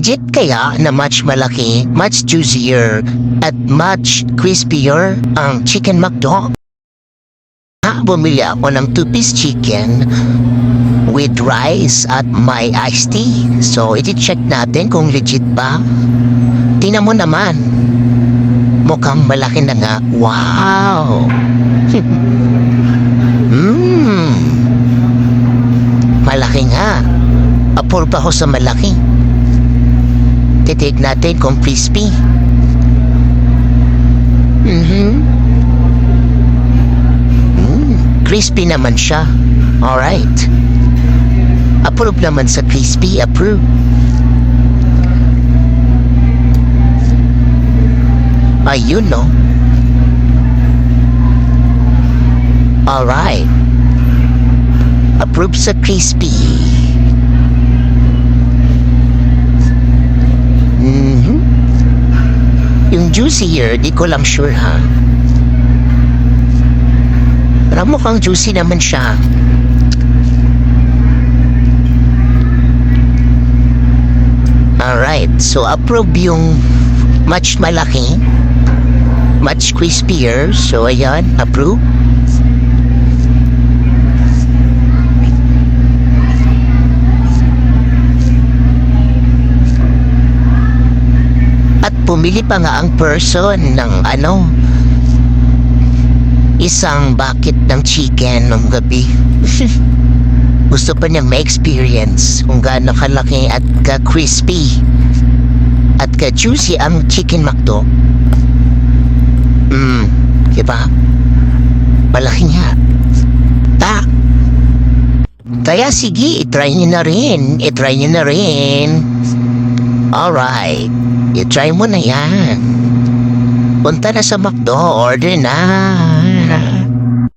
Legit kaya na much malaki, much juicier, at much crispier ang Chicken McDo? Bumili ako ng 2-piece chicken with rice at my iced tea. So, iti-check natin kung legit ba. Tingnan mo naman. Mukhang malaki na nga. Wow! Malaki nga. Approve ako sa malaki. Titig natin kung crispy. Crispy naman siya. Alright. Approve naman sa crispy. Approve. Ayun, no? Alright. Approve sa crispy. Yung juicier, di ko lang sure, ha? Pero mukhang juicy naman siya. Alright, so approve yung much malaki, much crispier. So ayan, approve. At pumili pa nga ang person ng isang bucket ng chicken ng gabi. Gusto pa niyang ma-experience kung gaano kalaki at ka-crispy at ka-juicy ang Chicken McDo. Diba? Malaki nga. Kaya sige, itry niyo na rin. Itry niyo na rin. Alright. I-try mo na yan. Punta na sa McDo. Order na.